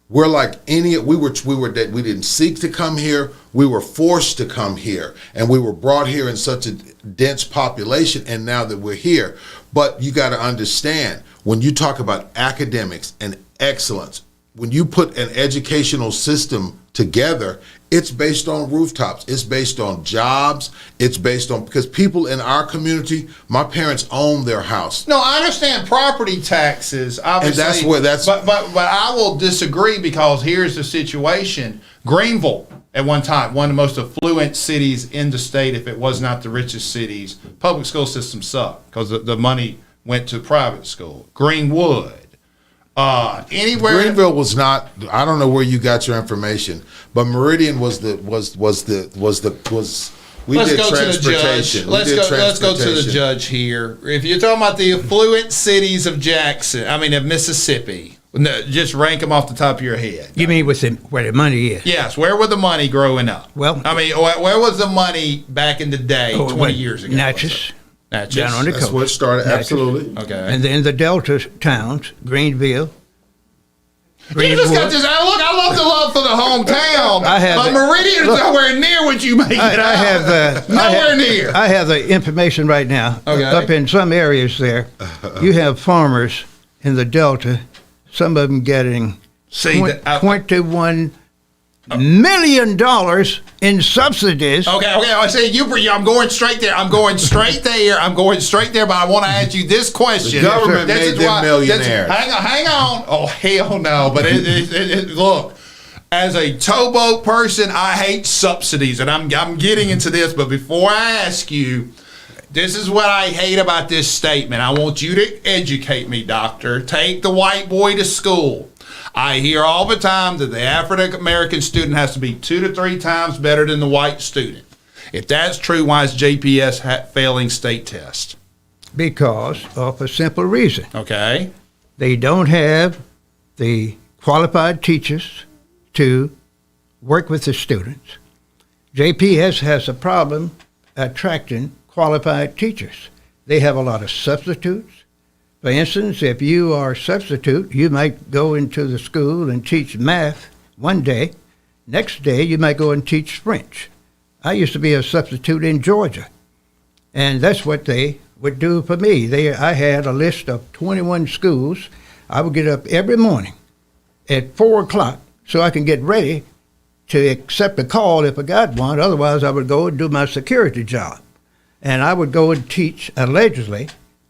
We're like we didn't seek to come here. We were forced to come here, and we were brought here in such a dense population. And now that we're here, but you got to understand when you talk about academics and excellence, when you put an educational system together, it's based on rooftops. It's based on jobs. It's based on, because people in our community, my parents own their house. No, I understand property taxes, obviously. And But I will disagree, because here's the situation. Greenville, at one time, one of the most affluent cities in the state, if it was not the richest cities, public school system sucked because the money went to private school. Greenwood. Anywhere Greenville was not. I don't know where you got your information, but Meridian we Let's did go transportation. Let's go to the judge here. If you're talking about the affluent cities of of Mississippi, just rank them off the top of your head. You mean where the money is? Yes. Where were the money growing up? Well, where was the money back in the day, 20 years ago? Natchez. Natchez. Down on the That's coast. where it started. Natchez. Absolutely. Okay. And then the Delta towns, Greenville. You just got this. Look, I love the love for the hometown. But Meridian's nowhere near what you make it out. Nowhere near. I have the information right now. Okay. Up in some areas there, you have farmers in the Delta, some of them getting 21 million in subsidies. Okay. I say I'm going straight there. I'm going straight there. But I want to ask you this question. The government made them millionaires. Hang on. Oh hell no! But look, as a towboat person, I hate subsidies, and I'm getting into this. But before I ask you, this is what I hate about this statement. I want you to educate me, doctor. Take the white boy to school. I hear all the time that the African American student has to be 2 to 3 times better than the white student. If that's true, why is JPS failing state tests? Because of a simple reason. Okay. They don't have the qualified teachers to work with the students. JPS has a problem attracting qualified teachers. They have a lot of substitutes. For instance, if you are a substitute, you might go into the school and teach math one day. Next day, you might go and teach French. I used to be a substitute in Georgia, and that's what they would do for me. I had a list of 21 schools. I would get up every morning at 4 o'clock so I can get ready to accept a call if I got one. Otherwise, I would go and do my security job. And I would go and teach allegedly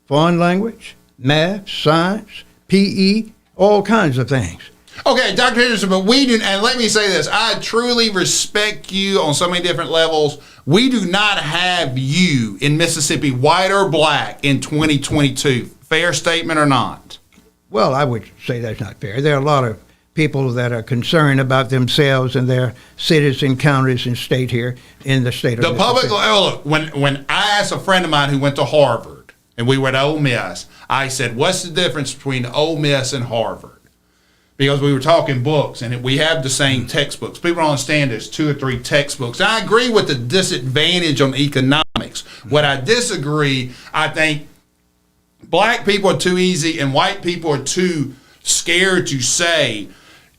foreign language, math, science, PE, all kinds of things. Okay, Dr. Henderson, but we do, and let me say this, I truly respect you on so many different levels. We do not have you in Mississippi, white or black, in 2022. Fair statement or not? Well, I would say that's not fair. There are a lot of people that are concerned about themselves and their cities and counties and state here in the state of Mississippi. Look, when I asked a friend of mine who went to Harvard, and we were at Ole Miss, I said, what's the difference between Ole Miss and Harvard? Because we were talking books, and we have the same textbooks. People don't understand there's 2 or 3 textbooks. And I agree with the disadvantage on economics. What I disagree, I think black people are too easy and white people are too scared to say.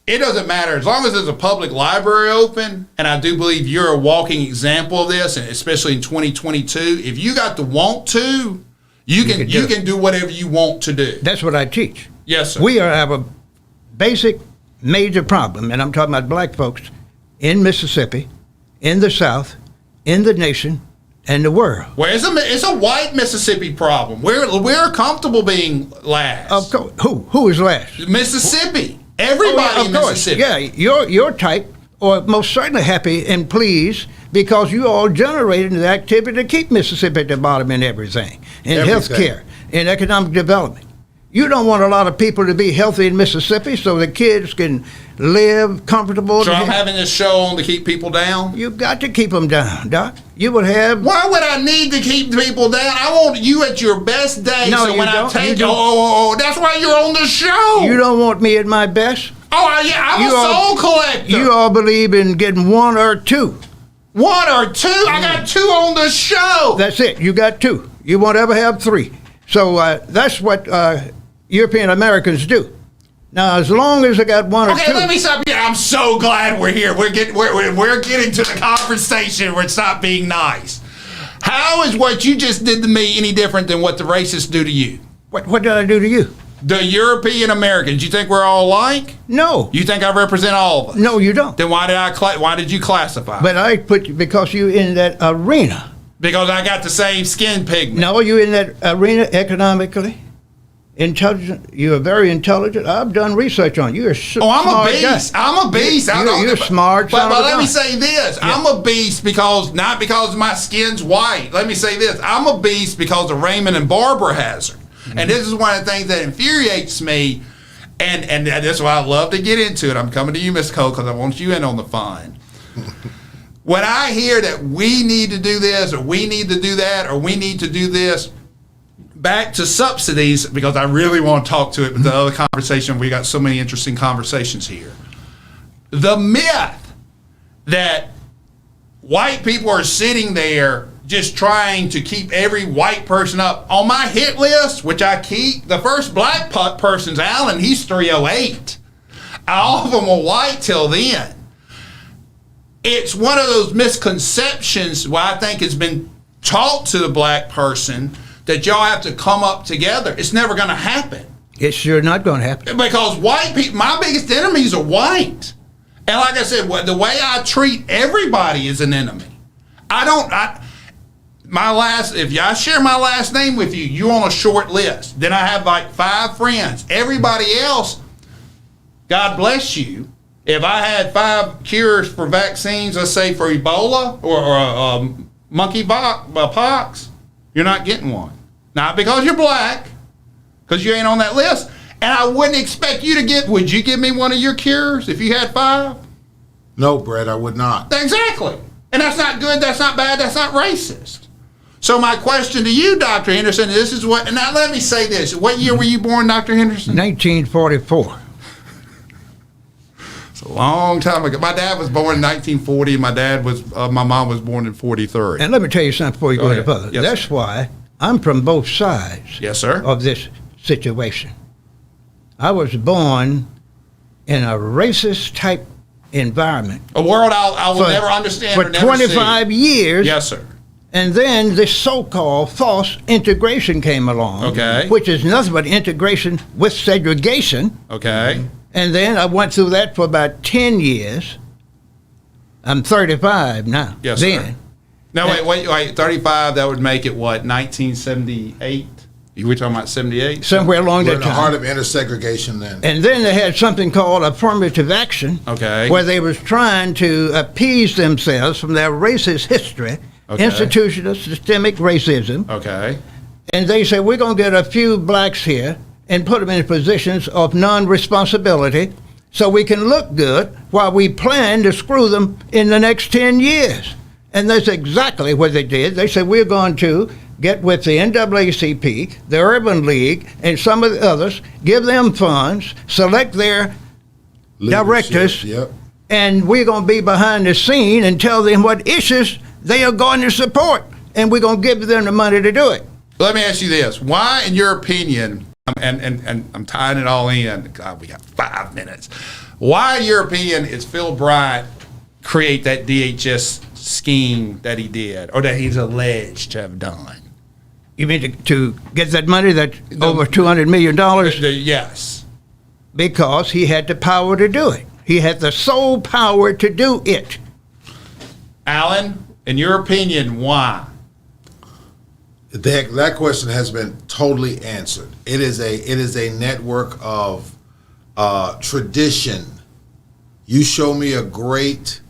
It doesn't matter. As long as there's a public library open, and I do believe you're a walking example of this, and especially in 2022, if you got the want to, you can do whatever you want to do. That's what I teach. Yes, sir. We have a basic major problem, and I'm talking about black folks in Mississippi, in the South, in the nation, and the world. Well, it's a white Mississippi problem. We're comfortable being last. Of course. Who is last? Mississippi. Everybody in Mississippi. Yeah, your type are most certainly happy and pleased because you all generated the activity to keep Mississippi at the bottom in everything, in health care, in economic development. You don't want a lot of people to be healthy in Mississippi so the kids can live comfortable. So I'm having this show on to keep people down? You've got to keep them down, Doc. You would have... Why would I need to keep people down? I want you at your best day. No, so you when don't. I take you, that's why you're on the show. You don't want me at my best? Oh, yeah, I'm a soul collector. You all believe in getting 1 or 2. 1 or 2? I got 2 on the show. That's it. You got 2. You won't ever have 3. So that's what European Americans do. Now, as long as I got 1 or 2. Okay, let me stop you. I'm so glad we're here. We're getting to the conversation where it's not being nice. How is what you just did to me any different than what the racists do to you? What did I do to you? The European Americans. You think we're all alike? No. You think I represent all of us? No, you don't. Then why did you classify? But I put you because you in that arena. Because I got the same skin pigment. No, you in that arena economically. Intelligent. You are very intelligent. I've done research on you. You're I'm a beast. I'm a beast. You're smart. But let me say this. Yeah. I'm a beast not because my skin's white. Let me say this. I'm a beast because of Raymond and Barbara Hazzard. Mm-hmm. And this is one of the things that infuriates me. And that's why I love to get into it. I'm coming to you, Miss Cole, because I want you in on the fun. When I hear that we need to do this, or we need to do that, or we need to do this, back to subsidies, because I really want to talk to it with the other conversation. We got so many interesting conversations here. The myth that white people are sitting there just trying to keep every white person up. On my hit list, which I keep, the first black person's Alan, he's 308. All of them are white till then. It's one of those misconceptions where I think it's been taught to the black person that y'all have to come up together. It's never going to happen. It's sure not going to happen. Because white people, my biggest enemies are white. And like I said, the way I treat everybody is an enemy. If I share my last name with you, you're on a short list. Then I have like 5 friends. Everybody else, God bless you. If I had 5 cures for vaccines, let's say for Ebola or monkey pox, you're not getting one. Not because you're black, because you ain't on that list. And I wouldn't expect you to would you give me one of your cures if you had 5? No, Brett, I would not. Exactly. And that's not good, that's not bad, that's not racist. So my question to you, Dr. Henderson, and now let me say this. What year were you born, Dr. Henderson? 1944. It's a long time ago. My dad was born in 1940. My mom was born in 43. And let me tell you something before you go any further. Yes, That's why I'm from both sides Yes, sir. of this situation. I was born in a racist type environment. A world I will never understand for or never 25 see. years. Yes, sir. And then this so-called false integration came along, Okay. which is nothing but integration with segregation. Okay. And then I went through that for about 10 years. I'm 35 now. Yes, then. sir. No, wait. 35, that would make it what, 1978? You were talking about 78? Somewhere along We're that in the time. heart of intersegregation then. And then they had something called affirmative action, Okay. where they was trying to appease themselves from their racist history, Okay. institutional systemic racism. Okay. And they said, we're going to get a few blacks here and put them in positions of non-responsibility so we can look good while we plan to screw them in the next 10 years. And that's exactly what they did. They said, we're going to get with the NAACP, the Urban League, and some of the others, give them funds, select their directors, Yep. and we're going to be behind the scene and tell them what issues they are going to support, and we're going to give them the money to do it. Let me ask you this. Why, in your opinion, and I'm tying it all in, God, we got 5 minutes. Why, in your opinion, is Phil Bryant create that DHS scheme that he did, or that he's alleged to have done? You mean to get that money, that over $200 million? Yes. Because he had the power to do it. He had the sole power to do it. Alan, in your opinion, why? That question has been totally answered. It is a network of tradition. You show me a great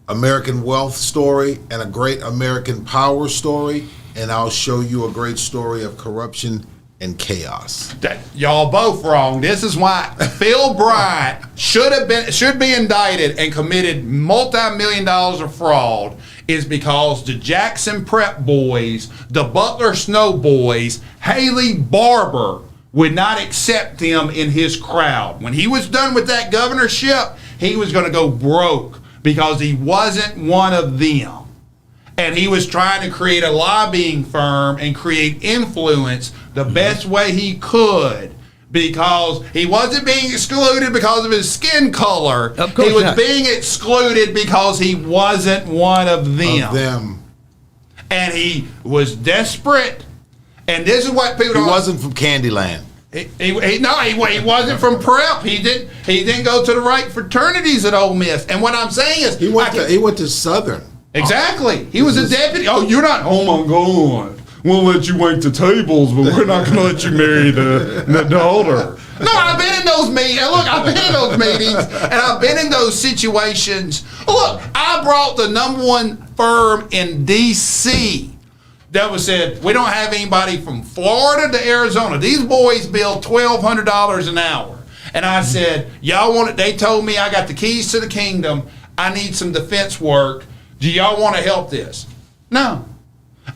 American wealth story and a great American power story, and I'll show you a great story of corruption and chaos. Y'all both wrong. This is why Phil Bryant should be indicted and committed multi-million dollars of fraud, is because the Jackson Prep boys, the Butler Snow boys, Haley Barber would not accept him in his crowd. When he was done with that governorship, he was going to go broke because he wasn't one of them. And he was trying to create a lobbying firm and create influence the best way he could, because he wasn't being excluded because of his skin color. Of course he was not. being excluded because he wasn't one of them. And he was desperate. And this is what people He don't... wasn't from Candyland. He wasn't from prep. He didn't go to the right fraternities at Ole Miss. And what I'm saying is... He went to Southern. Exactly. He was a deputy. Oh, you're not... Oh, my God. We'll let you wait the tables, but we're not going to let you marry the daughter. No, I've been in those meetings. Look, I've been in those meetings, and I've been in those situations. Look, I brought the number one firm in D.C. that was said, we don't have anybody from Florida to Arizona. These boys bill $1,200 an hour. And I said, y'all want it? They told me I got the keys to the kingdom. I need some defense work. Do y'all want to help this? No.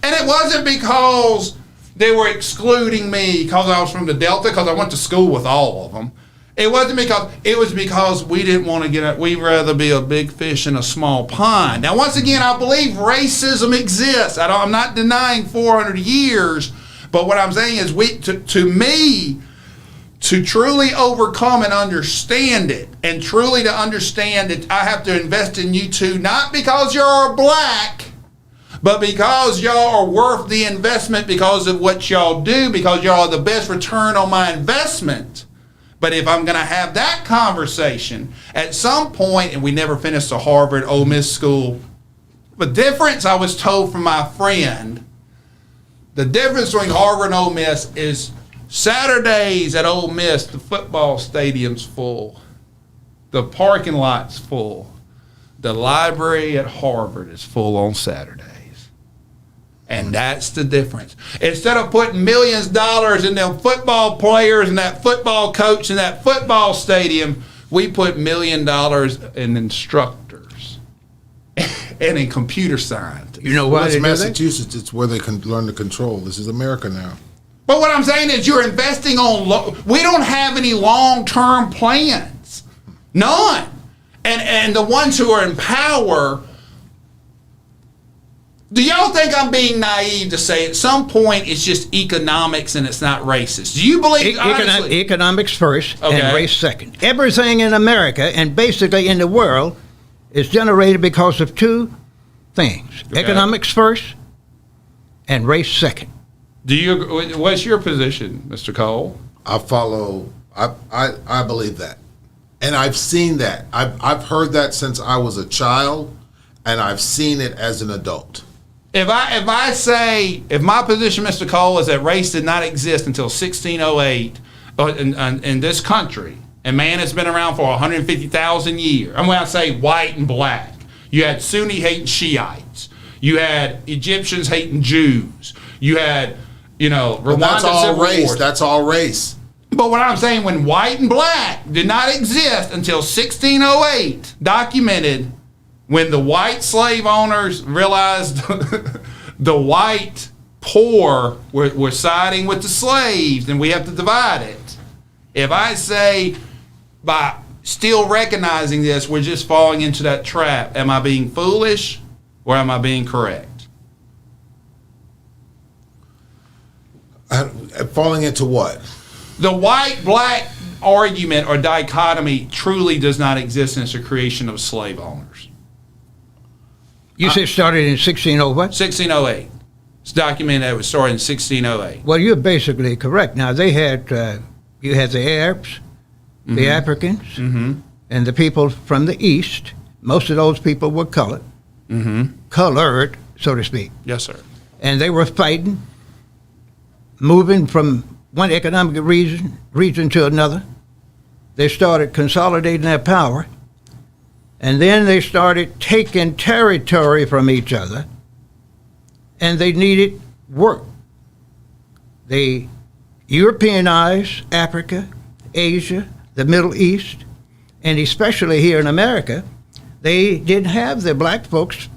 And it wasn't because they were excluding me because I was from the Delta, because I went to school with all of them. It wasn't because, it was because we didn't want to get it. We'd rather be a big fish in a small pond. Now, once again, I believe racism exists. I'm not denying 400 years, but what I'm saying is to me, to truly overcome and understand it, and truly to understand it, I have to invest in you two, not because you're black, but because y'all are worth the investment because of what y'all do, because y'all are the best return on my investment, But if I'm going to have that conversation at some point, and we never finished the Harvard Ole Miss school, the difference I was told from my friend, the difference between Harvard and Ole Miss is Saturdays at Ole Miss, the football stadium's full. The parking lot's full. The library at Harvard is full on Saturdays. And that's the difference. Instead of putting millions of dollars in them football players and that football coach and that football stadium, we put $1 million in instructors and in computer science. You know Well, why that's they do that? Massachusetts. It's where they can learn to control. This is America now. But what I'm saying is you're investing on, we don't have any long-term plans. None. And the ones who are in power, do y'all think I'm being naive to say at some point it's just economics and it's not racist? Do you believe, honestly? Economics first Okay. and race second. Everything in America and basically in the world is generated because of two things. Okay. Economics first and race second. Do you? What's your position, Mr. Cole? I follow. I believe that, and I've seen that. I've heard that since I was a child, and I've seen it as an adult. If I say, if my position, Mr. Cole, is that race did not exist until 1608 in this country, and man has been around for 150,000 years. And when I say white and black, you had Sunni hating Shiites, you had Egyptians hating Jews, you had, Rwanda. But that's all civil race. wars. That's all race. But what I'm saying, when white and black did not exist until 1608, documented, when the white slave owners realized the white poor were siding with the slaves and we have to divide it. If I say by still recognizing this, we're just falling into that trap, am I being foolish or am I being correct? Falling into what? The white-black argument or dichotomy truly does not exist, and it's a creation of slave owners. You said it started in 16 what? 1608. It's documented that it was started in 1608. Well, you're basically correct. Now, they had, you had the Arabs, the Africans, and the people from the East. Most of those people were colored, colored, so to speak. Yes, sir. And they were fighting, moving from one economic region to another. They started consolidating their power, and then they started taking territory from each other, and they needed work. They Europeanized Africa, Asia, the Middle East, and especially here in America, they didn't have the black folks,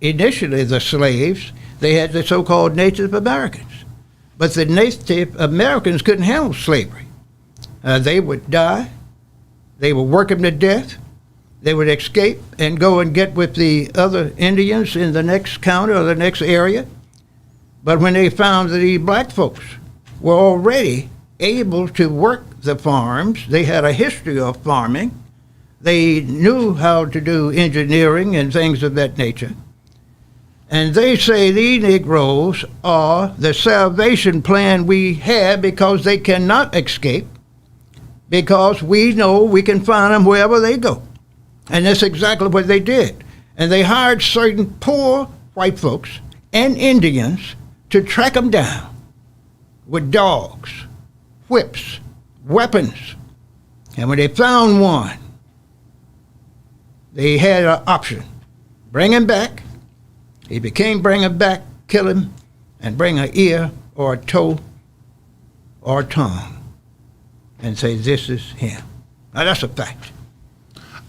initially the slaves. They had the so-called Native Americans. But the Native Americans couldn't handle slavery. They would die. They would work them to death. They would escape and go and get with the other Indians in the next county or the next area. But when they found that these black folks were already able to work the farms, they had a history of farming, they knew how to do engineering and things of that nature. And they say these Negroes are the salvation plan we have because they cannot escape, because we know we can find them wherever they go. And that's exactly what they did. And they hired certain poor white folks and Indians to track them down with dogs, whips, weapons. And when they found one, they had an option. Bring him back. He became bring him back, kill him, and bring an ear or a toe or a tongue and say, this is him. Now, that's a fact.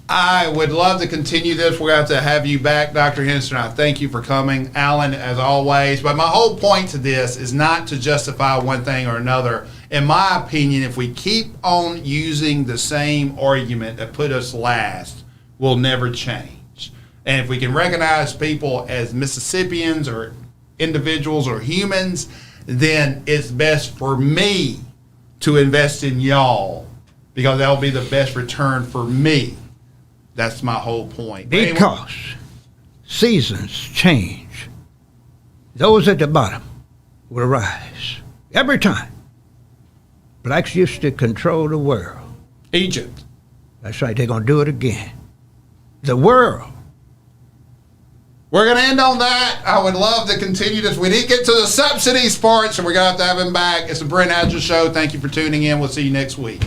I would love to continue this. We're going to have you back, Dr. Henderson. I thank you for coming. Alan, as always. But my whole point to this is not to justify one thing or another. In my opinion, if we keep on using the same argument that put us last, we'll never change. And if we can recognize people as Mississippians or individuals or humans, then it's best for me to invest in y'all because that'll be the best return for me. That's my whole point. Because seasons change. Those at the bottom will rise every time. Blacks used to control the world. Egypt. That's right, they're going to do it again. The world. We're going to end on that. I would love to continue this. We didn't get to the subsidies part, so we're going to have him back. It's the Brent Hazzard Show. Thank you for tuning in. We'll see you next week.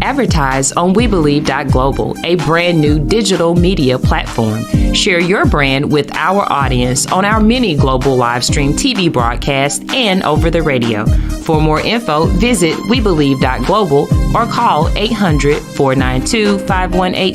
Advertise on WeBelieve.Global, a brand new digital media platform. Share your brand with our audience on our many global live stream TV broadcasts and over the radio. For more info, visit WeBelieve.Global or call 800-492-5186